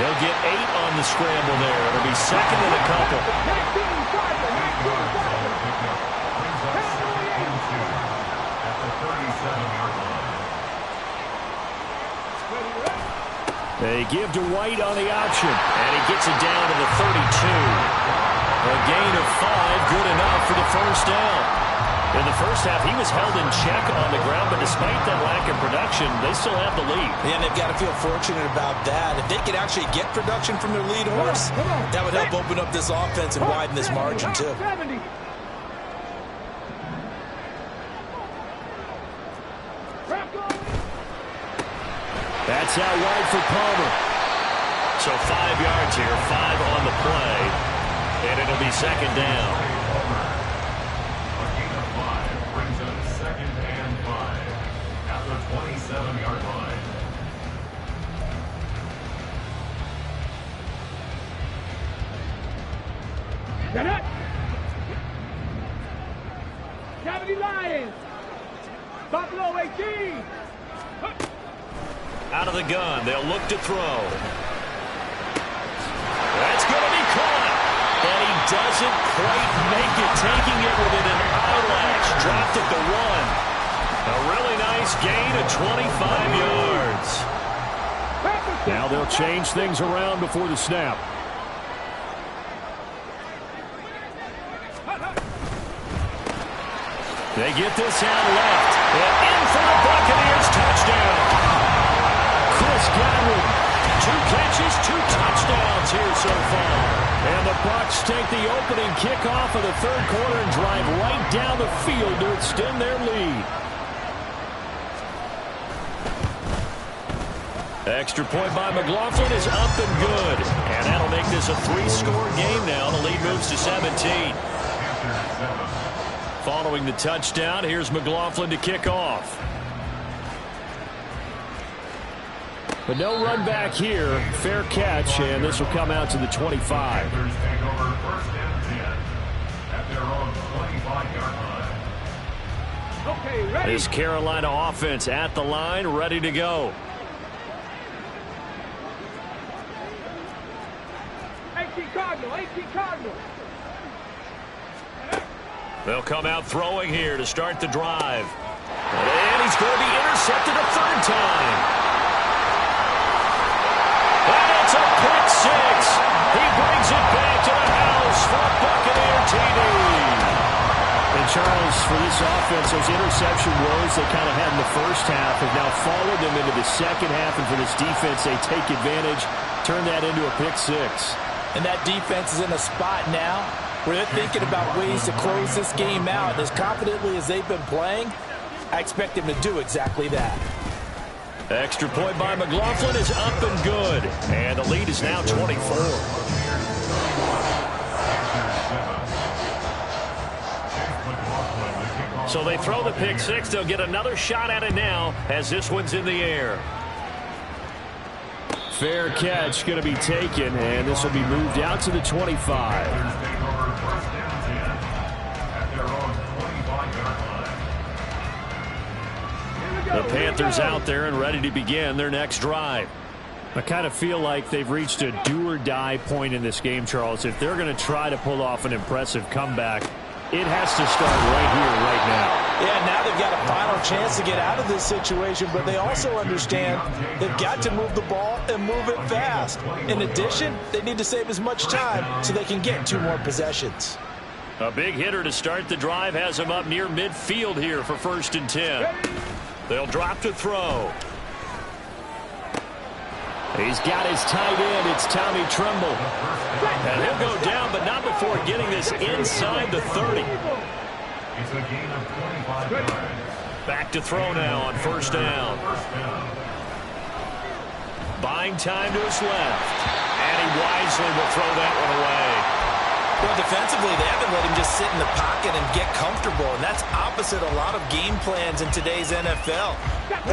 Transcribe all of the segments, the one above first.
He'll get 8 on the scramble there. It'll be second and a couple. They give to White on the option, and he gets it down to the 32. A gain of 5, good enough for the first down. In the first half, he was held in check on the ground, but despite that lack of production, they still have the lead. Yeah, and they've got to feel fortunate about that. If they could actually get production from their lead horse, that would help open up this offense and widen this margin, too. That's out wide for Palmer. So 5 yards here, 5 on the play, and it'll be second down. Cavity Lions. Buffalo 18. Out of the gun, they'll look to throw. That's going to be caught. And he doesn't quite make it, taking it within an eyelash. Dropped at the 1. A really nice gain of 25 yards. Now they'll change things around before the snap. They get this out left. And in for the Buccaneers. Touchdown. Chris Godwin. 2 catches, 2 touchdowns here so far. And the Bucs take the opening kickoff of the third quarter and drive right down the field to extend their lead. Extra point by McLaughlin is up and good. And that'll make this a 3-score game now. The lead moves to 17. Following the touchdown, here's McLaughlin to kick off. But no run back here. Fair catch, and this will come out to the 25. This Carolina offense at the line, ready to go. 18 Cardinal. They'll come out throwing here to start the drive. And he's going to be intercepted a third time. And it's a pick 6. He brings it back to the house for a Buccaneer TD. And Charles, for this offense, those interception woes they kind of had in the first half have now followed them into the second half. And for this defense, they take advantage, turn that into a pick 6. And that defense is in a spot now where they're thinking about ways to close this game out. As confidently as they've been playing, I expect them to do exactly that. Extra point by McLaughlin is up and good. And the lead is now 24. So they throw the pick 6. They'll get another shot at it now as this one's in the air. Fair catch going to be taken, and this will be moved out to the 25. The Panthers out there and ready to begin their next drive. I kind of feel like they've reached a do-or-die point in this game, Charles. If they're going to try to pull off an impressive comeback, it has to start right here, right now. Yeah, now they've got a final chance to get out of this situation, but they also understand they've got to move the ball and move it fast. In addition, they need to save as much time so they can get 2 more possessions. A big hitter to start the drive has him up near midfield here for 1st and 10. They'll drop to throw. He's got his tight end. It's Tommy Tremble. And he'll go down, but not before getting this inside the 30. Back to throw now on 1st down. Buying time to his left. And he wisely will throw that one away. Well, defensively, they haven't let him just sit in the pocket and get comfortable, and that's opposite a lot of game plans in today's NFL.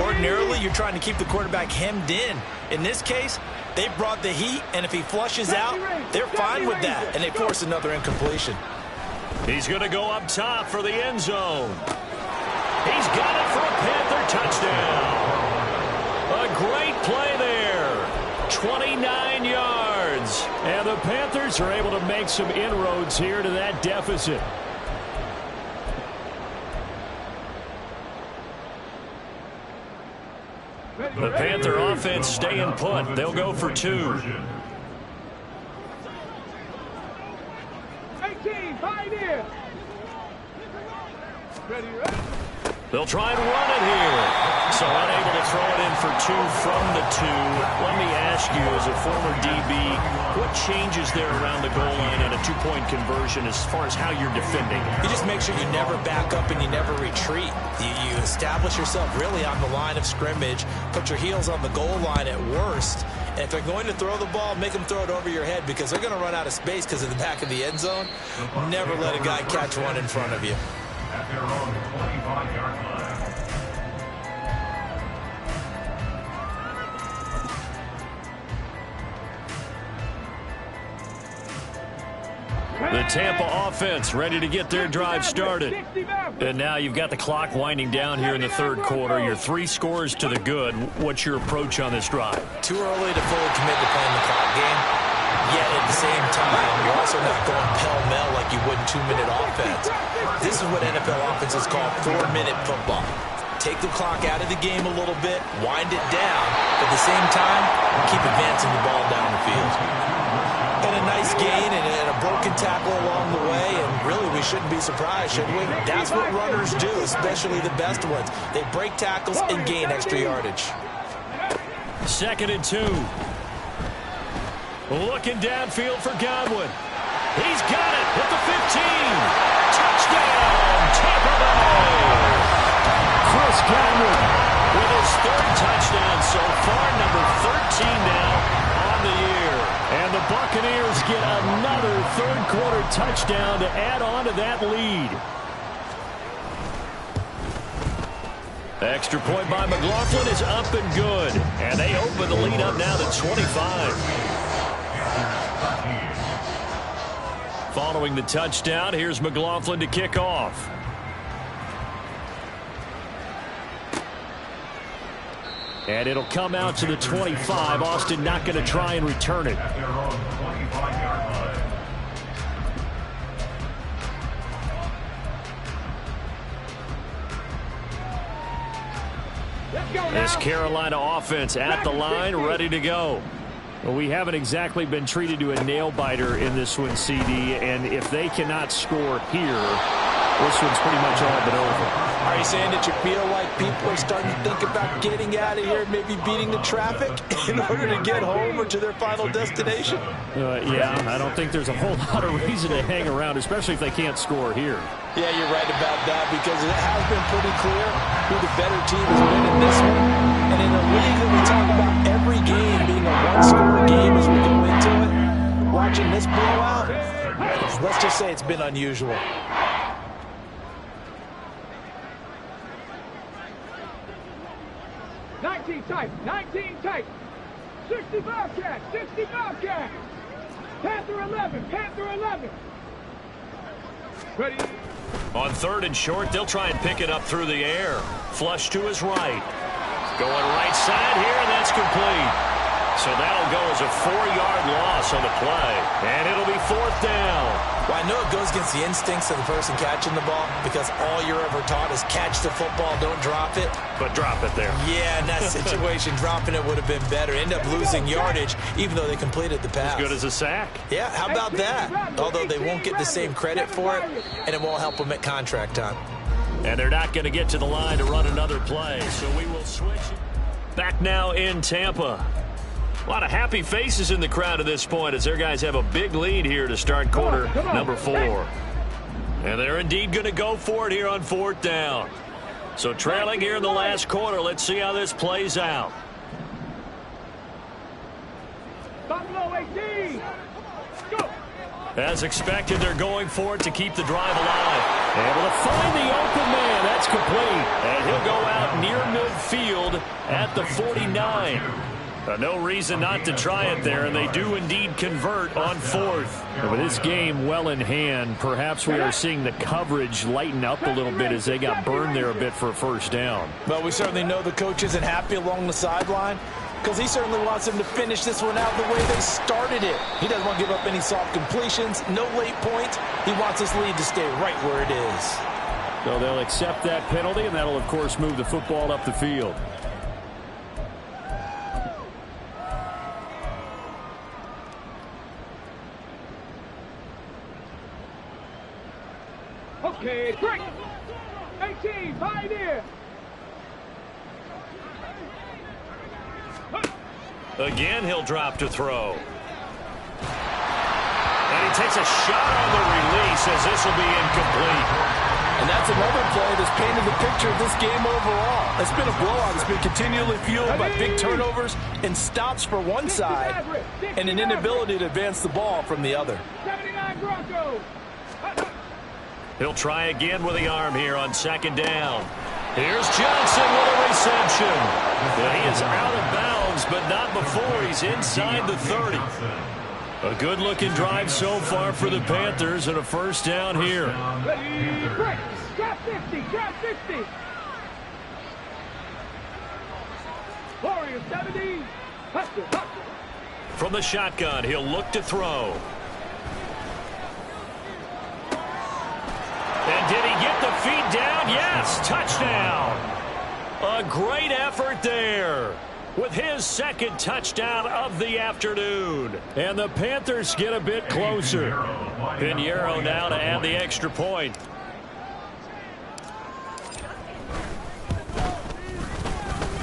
Ordinarily, you're trying to keep the quarterback hemmed in. In this case, they brought the heat, and if he flushes out, they're fine with that, and they force another incompletion. He's going to go up top for the end zone. He's got it for a Panther touchdown. A great play there. 29 yards. And the Panthers are able to make some inroads here to that deficit. The Panther offense staying put. They'll go for 2. 18, pioneer. Ready, ready. They'll try and run it here. So unable to throw it in for 2 from the 2. Let me ask you, as a former DB, what changes there around the goal line on a 2-point conversion as far as how you're defending? You just make sure you never back up and you never retreat. You establish yourself really on the line of scrimmage, put your heels on the goal line at worst. And if they're going to throw the ball, make them throw it over your head because they're going to run out of space because of the back of the end zone. Never let a guy catch one in front of you. At their own 25-yard line. The Tampa offense ready to get their drive started. And now you've got the clock winding down here in the third quarter. Your 3 scores to the good. What's your approach on this drive? Too early to fully commit to playing the clock game. Yet at the same time, you're also not going pell-mell like you would in 2-minute offense. This is what NFL offenses call 4-minute football. Take the clock out of the game a little bit, wind it down, but at the same time, keep advancing the ball down the field. And a nice gain and a broken tackle along the way, and really we shouldn't be surprised, should we? That's what runners do, especially the best ones. They break tackles and gain extra yardage. 2nd and 2. Looking downfield for Godwin. He's got it at the 15. Touchdown, Tampa Bay. Chris Godwin with his 3rd touchdown so far, number 13 now on the year. And the Buccaneers get another third-quarter touchdown to add on to that lead. Extra point by McLaughlin is up and good. And they open the lead up now to 25. Following the touchdown, here's McLaughlin to kick off. And it'll come out to the 25. Austin not going to try and return it. This Carolina offense at the line, ready to go. Well, we haven't exactly been treated to a nail-biter in this one, CD, and if they cannot score here, this one's pretty much all but over. Are you saying that you feel like people are starting to think about getting out of here, maybe beating the traffic in order to get home or to their final destination? Yeah, I don't think there's a whole lot of reason to hang around, especially if they can't score here. Yeah, you're right about that because it has been pretty clear who the better team has been in this one. And in a league that we talk about every game being a one-score game as we go into it, watching this blowout, let's just say it's been unusual. Nineteen tight. 60 Bobcats. 60 Bobcats. Panther 11. Panther 11. Ready. On 3rd and short, they'll try and pick it up through the air. Flush to his right. Going right side here, and that's complete. So that'll go as a 4-yard loss on the play. And it'll be 4th down. Well, I know it goes against the instincts of the person catching the ball because all you're ever taught is catch the football, don't drop it. But drop it there. Yeah, in that situation, dropping it would have been better. End up losing yardage, even though they completed the pass. As good as a sack. Yeah, how about that? Although they won't get the same credit for it, and it won't help them at contract time. And they're not going to get to the line to run another play, so we will switch. Back now in Tampa. A lot of happy faces in the crowd at this point as their guys have a big lead here to start quarter number 4. And they're indeed going to go for it here on 4th down. So trailing here in the last quarter. Let's see how this plays out. Buffalo 18. Go. As expected, they're going for it to keep the drive alive. Able to find the open man. That's complete. And he'll go out near midfield at the 49. No reason not to try it there, and they do indeed convert on 4th. And with this game well in hand, perhaps we are seeing the coverage lighten up a little bit as they got burned there a bit for a 1st down. Well, we certainly know the coach isn't happy along the sideline. because he certainly wants them to finish this one out the way they started it. He doesn't want to give up any soft completions, no late points. He wants this lead to stay right where it is. So they'll accept that penalty, and that'll, of course, move the football up the field. Okay, break. 18, Pioneer. Again, he'll drop to throw. And he takes a shot on the release as this will be incomplete. And that's another play that's painted the picture of this game overall. It's been a blowout. It's been continually fueled by big turnovers and stops for one side and an inability to advance the ball from the other. 79 Broncos. He'll try again with the arm here on second down. Here's Johnson with a reception. Well, he is out of bounds, but not before he's inside the 30. A good-looking drive so far for the Panthers and a first down here. Ready, break. Drop 50, drop 50. Warriors 70. Hustle, hustle. From the shotgun, he'll look to throw. And did he get the feet down? Yes, touchdown. A great effort there with his second touchdown of the afternoon. And the Panthers get a bit closer. Pinheiro now to add the extra point.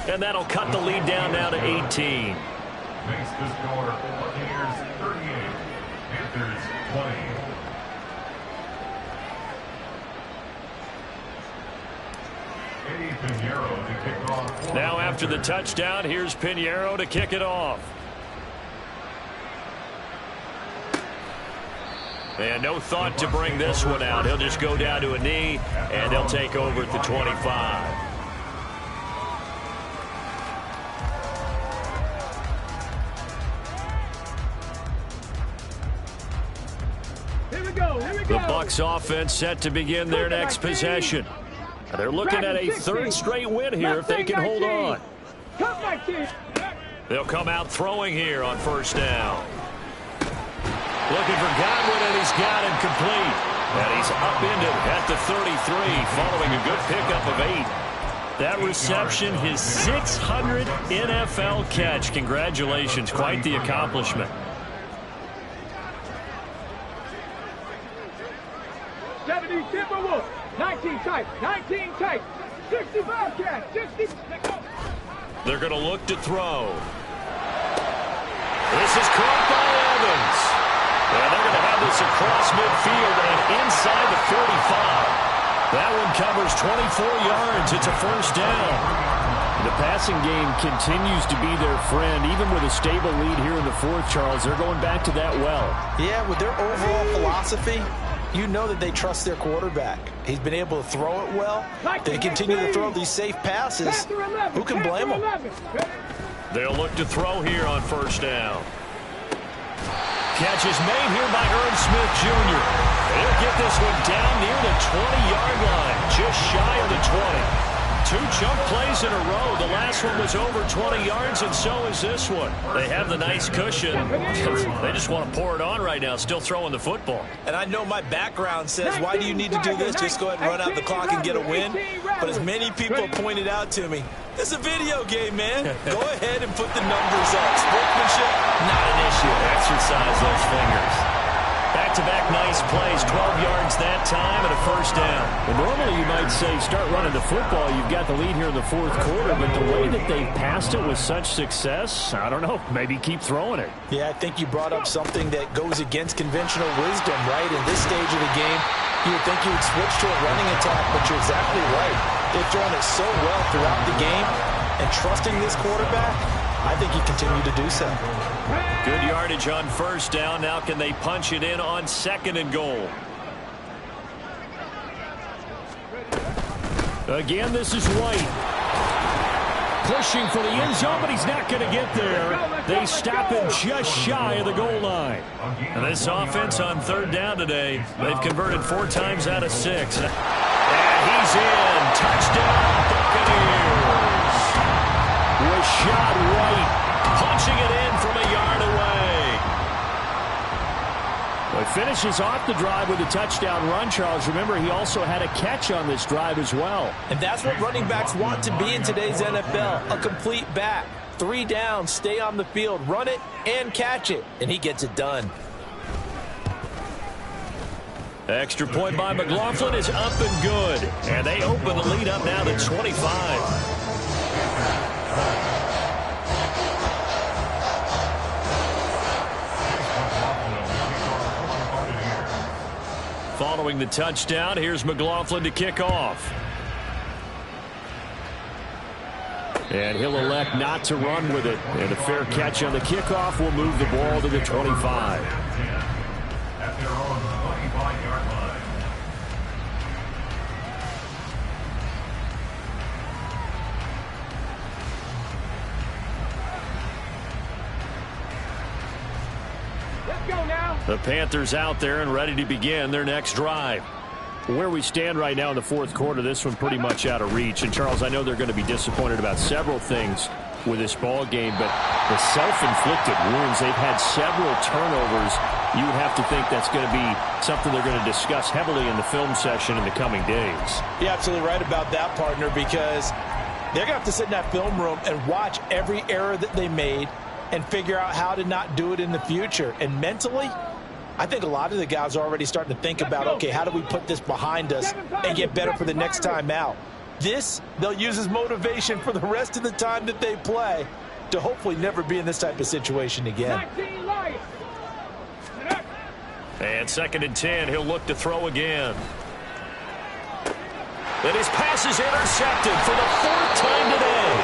And that'll cut the lead down now to 18. Makes the score Buccaneers 38, Panthers 20. Now after the touchdown, here's Pinheiro to kick it off. And no thought to bring this one out. He'll just go down to a knee, and he'll take over at the 25. The Bucs offense set to begin their next possession. They're looking at a third straight win here if they can hold on. They'll come out throwing here on first down. Looking for Godwin, and he's got him complete. And he's upended at the 33 following a good pickup of 8. That reception, his 600th NFL catch. Congratulations, quite the accomplishment. 70 Timberwolves. 19 tight, 19 tight, 60 Bobcats, 60. They're going to look to throw. This is caught by Evans. And they're going to have this across midfield and inside the 45. That one covers 24 yards. It's a first down. The passing game continues to be their friend. Even with a stable lead here in the fourth, Charles, they're going back to that well. Yeah, with their overall philosophy, you know that they trust their quarterback. He's been able to throw it well. They continue to throw these safe passes. Who can blame them? They'll look to throw here on first down. Catch is made here by Herb Smith Jr. He'll get this one down near the 20-yard line, just shy of the 20. 2 chunk plays in a row. The last one was over 20 yards, and so is this one. They have the nice cushion. They just want to pour it on right now, still throwing the football. And I know my background says, why do you need to do this? Just go ahead and run out the clock and get a win. But as many people have pointed out to me, this is a video game, man. Go ahead and put the numbers up. Sportsmanship, not an issue. Exercise those fingers. Back-to-back nice plays, 12 yards that time and a first down. Well, normally you might say start running the football. You've got the lead here in the fourth quarter, but the way that they've passed it with such success, I don't know, maybe keep throwing it. Yeah, I think you brought up something that goes against conventional wisdom, right? In this stage of the game, you would think you would switch to a running attack, but you're exactly right. They've thrown it so well throughout the game, and trusting this quarterback, I think you continue to do so. Good yardage on first down. Now can they punch it in on second and goal? Again, this is White. Pushing for the end zone, but he's not going to get there. They stop him just shy of the goal line. And this offense on third down today, they've converted 4 times out of 6. And he's in. Touchdown, Buccaneers. Rashad White punching it in from a yard away. Well, he finishes off the drive with a touchdown run, Charles. Remember, he also had a catch on this drive as well. And that's what running backs want to be in today's NFL, a complete back. 3 downs, stay on the field, run it, and catch it. And he gets it done. Extra point by McLaughlin is up and good. And they open the lead up now to 25. Following the touchdown, here's McLaughlin to kick off. And he'll elect not to run with it. And a fair catch on the kickoff will move the ball to the 25. At their own 25-yard line. Let's go now. The Panthers out there and ready to begin their next drive. Where we stand right now in the fourth quarter, this one pretty much out of reach. And, Charles, I know they're going to be disappointed about several things with this ball game, but the self-inflicted wounds, they've had several turnovers. You would have to think that's going to be something they're going to discuss heavily in the film session in the coming days. You're absolutely right about that, partner, because they're going to have to sit in that film room and watch every error that they made and figure out how to not do it in the future. And mentally, I think a lot of the guys are already starting to think about, okay, how do we put this behind us and get better for the next time out? This, they'll use as motivation for the rest of the time that they play to hopefully never be in this type of situation again. And 2nd and 10, he'll look to throw again. And his pass is intercepted for the 4th time today.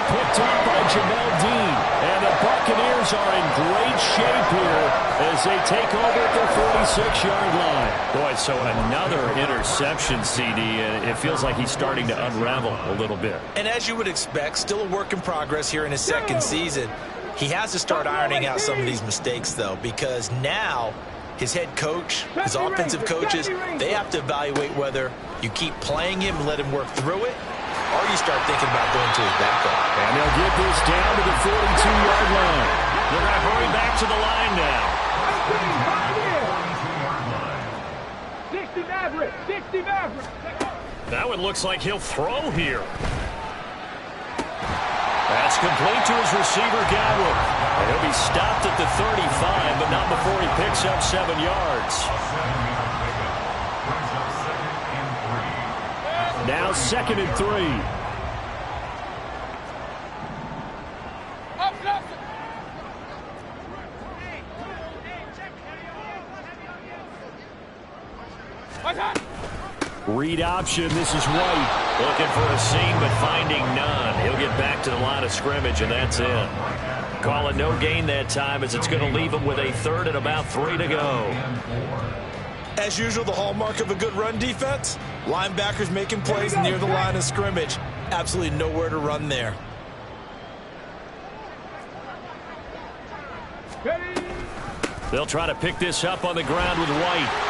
Picked up by Jamel Dean. And the Buccaneers are in great shape here as they take over at their 46-yard line. Boy, so another interception, CD, and it feels like he's starting to unravel a little bit. And as you would expect, still a work in progress here in his 2nd season. He has to start ironing out some of these mistakes, though, because now his head coach, his offensive coaches, they have to evaluate whether you keep playing him and let him work through it, or you start thinking about going to his backup. And they'll get this down to the 42-yard line. They're going to hurry back to the line now. 60 Maverick, 60 Maverick. That one looks like he'll throw here. That's complete to his receiver, Godwin. And he'll be stopped at the 35, but not before he picks up 7 yards. Now 2nd and 3. Read option. This is White. Looking for a seam, but finding none. He'll get back to the line of scrimmage, and that's it. Call it no gain that time, as it's going to leave him with a 3rd and about 3 to go. As usual, the hallmark of a good run defense, linebackers making plays near the line of scrimmage. Absolutely nowhere to run there. They'll try to pick this up on the ground with White.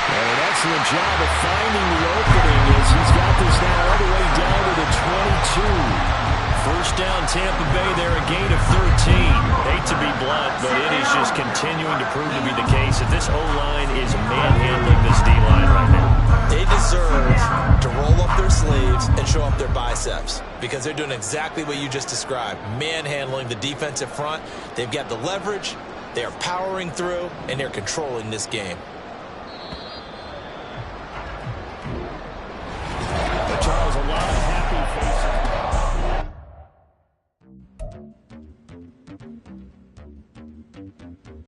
And an excellent job of finding the opening as he's got this now all the way down to the 22. 1st down, Tampa Bay there, a gain of 13. Hate to be blunt, but it is just continuing to prove to be the case that this O-line is manhandling this D-line right now. They deserve to roll up their sleeves and show up their biceps because they're doing exactly what you just described, manhandling the defensive front. They've got the leverage, they're powering through, and they're controlling this game.